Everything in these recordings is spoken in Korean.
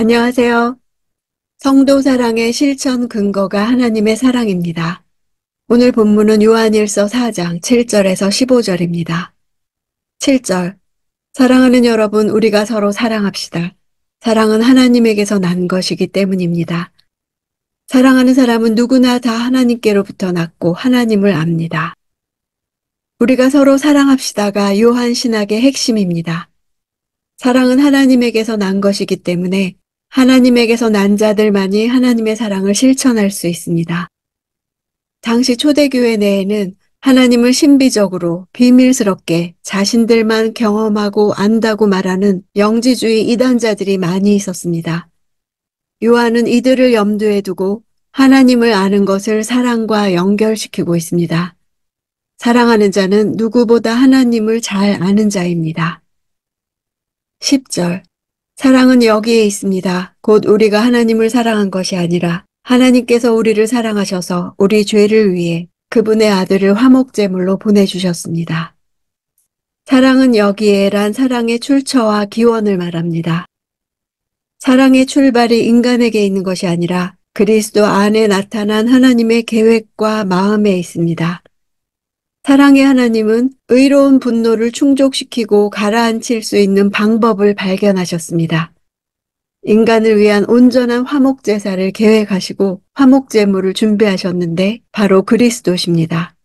안녕하세요. 성도 사랑의 실천 근거가 하나님의 사랑입니다. 오늘 본문은 요한일서 4장 7절에서 15절입니다. 7절. 사랑하는 여러분, 우리가 서로 사랑합시다. 사랑은 하나님에게서 난 것이기 때문입니다. 사랑하는 사람은 누구나 다 하나님께로부터 났고 하나님을 압니다. 우리가 서로 사랑합시다가 요한 신학의 핵심입니다. 사랑은 하나님에게서 난 것이기 때문에 하나님에게서 난 자들만이 하나님의 사랑을 실천할 수 있습니다. 당시 초대교회 내에는 하나님을 신비적으로 비밀스럽게 자신들만 경험하고 안다고 말하는 영지주의 이단자들이 많이 있었습니다. 요한은 이들을 염두에 두고 하나님을 아는 것을 사랑과 연결시키고 있습니다. 사랑하는 자는 누구보다 하나님을 잘 아는 자입니다. 10절. 사랑은 여기에 있습니다. 곧 우리가 하나님을 사랑한 것이 아니라 하나님께서 우리를 사랑하셔서 우리 죄를 위해 그분의 아들을 화목제물로 보내주셨습니다. 사랑은 여기에란 사랑의 출처와 기원을 말합니다. 사랑의 출발이 인간에게 있는 것이 아니라 그리스도 안에 나타난 하나님의 계획과 마음에 있습니다. 사랑의 하나님은 의로운 분노를 충족시키고 가라앉힐 수 있는 방법을 발견하셨습니다. 인간을 위한 온전한 화목제사를 계획하시고 화목제물을 준비하셨는데 바로 그리스도십니다.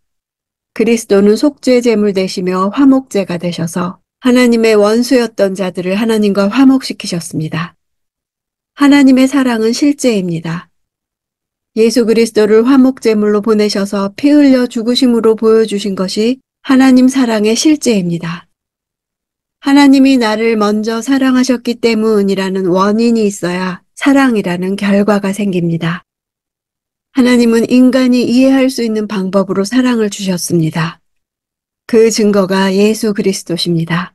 그리스도는 속죄제물 되시며 화목제가 되셔서 하나님의 원수였던 자들을 하나님과 화목시키셨습니다. 하나님의 사랑은 실제입니다. 예수 그리스도를 화목제물로 보내셔서 피 흘려 죽으심으로 보여주신 것이 하나님 사랑의 실제입니다. 하나님이 나를 먼저 사랑하셨기 때문이라는 원인이 있어야 사랑이라는 결과가 생깁니다. 하나님은 인간이 이해할 수 있는 방법으로 사랑을 주셨습니다. 그 증거가 예수 그리스도십니다.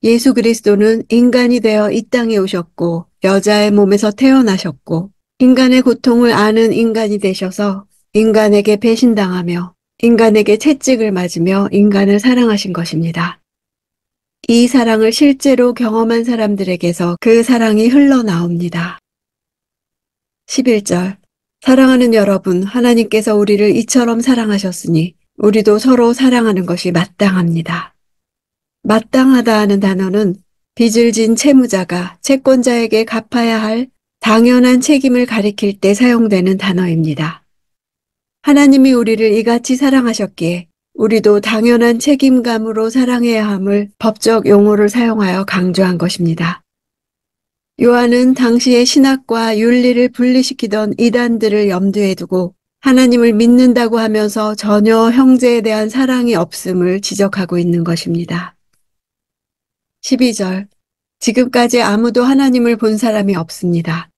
예수 그리스도는 인간이 되어 이 땅에 오셨고 여자의 몸에서 태어나셨고 인간의 고통을 아는 인간이 되셔서 인간에게 배신당하며 인간에게 채찍을 맞으며 인간을 사랑하신 것입니다. 이 사랑을 실제로 경험한 사람들에게서 그 사랑이 흘러나옵니다. 11절. 사랑하는 여러분, 하나님께서 우리를 이처럼 사랑하셨으니 우리도 서로 사랑하는 것이 마땅합니다. 마땅하다 하는 단어는 빚을 진 채무자가 채권자에게 갚아야 할 당연한 책임을 가리킬 때 사용되는 단어입니다. 하나님이 우리를 이같이 사랑하셨기에 우리도 당연한 책임감으로 사랑해야 함을 법적 용어를 사용하여 강조한 것입니다. 요한은 당시의 신학과 윤리를 분리시키던 이단들을 염두에 두고 하나님을 믿는다고 하면서 전혀 형제에 대한 사랑이 없음을 지적하고 있는 것입니다. 12절. 지금까지 아무도 하나님을 본 사람이 없습니다.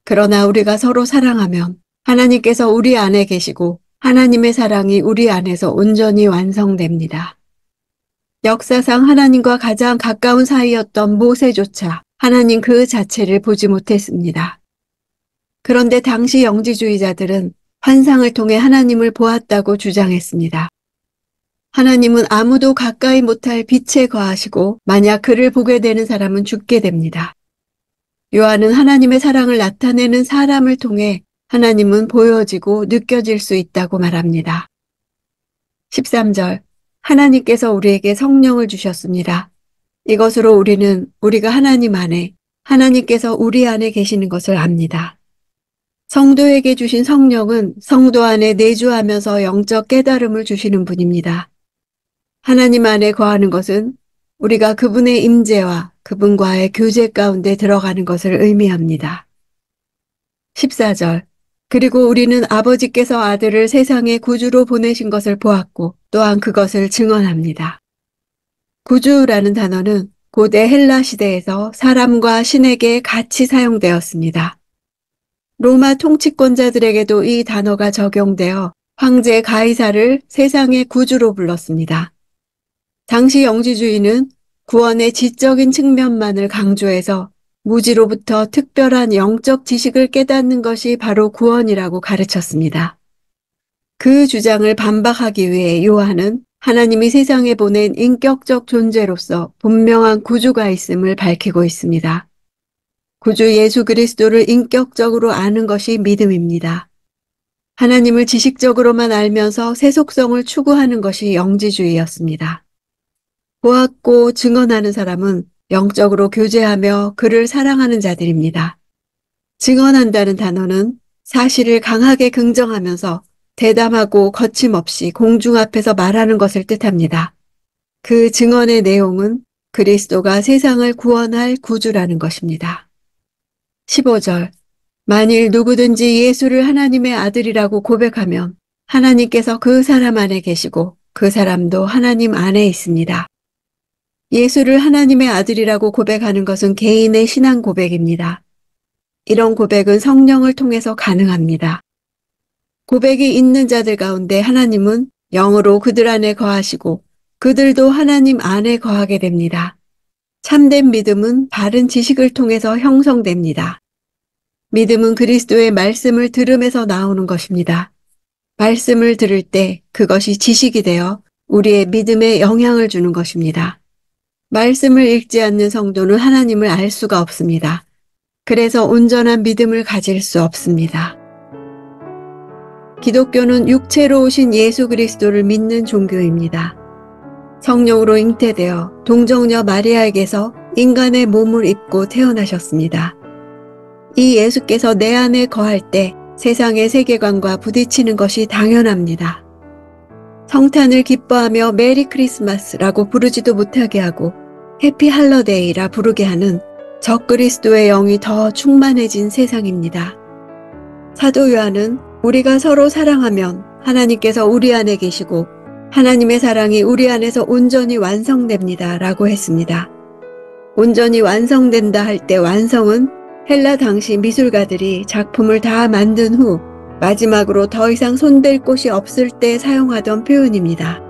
그러나 우리가 서로 사랑하면 하나님께서 우리 안에 계시고 하나님의 사랑이 우리 안에서 온전히 완성됩니다. 역사상 하나님과 가장 가까운 사이였던 모세조차 하나님 그 자체를 보지 못했습니다. 그런데 당시 영지주의자들은 환상을 통해 하나님을 보았다고 주장했습니다. 하나님은 아무도 가까이 못할 빛에 거하시고 만약 그를 보게 되는 사람은 죽게 됩니다. 요한은 하나님의 사랑을 나타내는 사람을 통해 하나님은 보여지고 느껴질 수 있다고 말합니다. 13절. 하나님께서 우리에게 성령을 주셨습니다. 이것으로 우리는 우리가 하나님 안에, 하나님께서 우리 안에 계시는 것을 압니다. 성도에게 주신 성령은 성도 안에 내주하면서 영적 깨달음을 주시는 분입니다. 하나님 안에 거하는 것은 우리가 그분의 임재와 그분과의 교제 가운데 들어가는 것을 의미합니다. 14절. 그리고 우리는 아버지께서 아들을 세상에 구주로 보내신 것을 보았고 또한 그것을 증언합니다. 구주라는 단어는 고대 헬라 시대에서 사람과 신에게 같이 사용되었습니다. 로마 통치권자들에게도 이 단어가 적용되어 황제 가이사를 세상의 구주로 불렀습니다. 당시 영지주의는 구원의 지적인 측면만을 강조해서 무지로부터 특별한 영적 지식을 깨닫는 것이 바로 구원이라고 가르쳤습니다. 그 주장을 반박하기 위해 요한은 하나님이 세상에 보낸 인격적 존재로서 분명한 구주가 있음을 밝히고 있습니다. 구주 예수 그리스도를 인격적으로 아는 것이 믿음입니다. 하나님을 지식적으로만 알면서 세속성을 추구하는 것이 영지주의였습니다. 보았고 증언하는 사람은 영적으로 교제하며 그를 사랑하는 자들입니다. 증언한다는 단어는 사실을 강하게 긍정하면서 대담하고 거침없이 공중 앞에서 말하는 것을 뜻합니다. 그 증언의 내용은 그리스도가 세상을 구원할 구주라는 것입니다. 15절. 만일 누구든지 예수를 하나님의 아들이라고 고백하면 하나님께서 그 사람 안에 계시고 그 사람도 하나님 안에 있습니다. 예수를 하나님의 아들이라고 고백하는 것은 개인의 신앙 고백입니다. 이런 고백은 성령을 통해서 가능합니다. 고백이 있는 자들 가운데 하나님은 영으로 그들 안에 거하시고 그들도 하나님 안에 거하게 됩니다. 참된 믿음은 바른 지식을 통해서 형성됩니다. 믿음은 그리스도의 말씀을 들음에서 나오는 것입니다. 말씀을 들을 때 그것이 지식이 되어 우리의 믿음에 영향을 주는 것입니다. 말씀을 읽지 않는 성도는 하나님을 알 수가 없습니다. 그래서 온전한 믿음을 가질 수 없습니다. 기독교는 육체로 오신 예수 그리스도를 믿는 종교입니다. 성령으로 잉태되어 동정녀 마리아에게서 인간의 몸을 입고 태어나셨습니다. 이 예수께서 내 안에 거할 때 세상의 세계관과 부딪히는 것이 당연합니다. 성탄을 기뻐하며 메리 크리스마스라고 부르지도 못하게 하고 해피 할러데이라 부르게 하는 적그리스도의 영이 더 충만해진 세상입니다. 사도 요한은 우리가 서로 사랑하면 하나님께서 우리 안에 계시고 하나님의 사랑이 우리 안에서 온전히 완성됩니다 라고 했습니다. 온전히 완성된다 할 때 완성은 헬라 당시 미술가들이 작품을 다 만든 후 마지막으로 더 이상 손댈 곳이 없을 때 사용하던 표현입니다.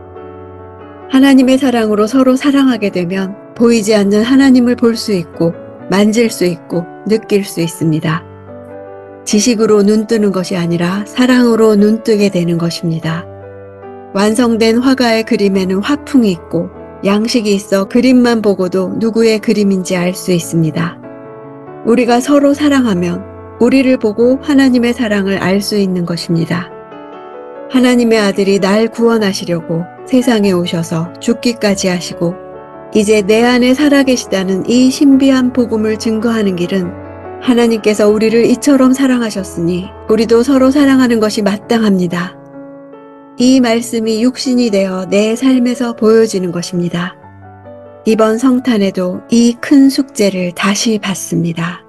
하나님의 사랑으로 서로 사랑하게 되면 보이지 않는 하나님을 볼 수 있고 만질 수 있고 느낄 수 있습니다. 지식으로 눈뜨는 것이 아니라 사랑으로 눈뜨게 되는 것입니다. 완성된 화가의 그림에는 화풍이 있고 양식이 있어 그림만 보고도 누구의 그림인지 알 수 있습니다. 우리가 서로 사랑하면 우리를 보고 하나님의 사랑을 알 수 있는 것입니다. 하나님의 아들이 날 구원하시려고 세상에 오셔서 죽기까지 하시고 이제 내 안에 살아계시다는 이 신비한 복음을 증거하는 길은 하나님께서 우리를 이처럼 사랑하셨으니 우리도 서로 사랑하는 것이 마땅합니다. 이 말씀이 육신이 되어 내 삶에서 보여지는 것입니다. 이번 성탄에도 이 큰 숙제를 다시 받습니다.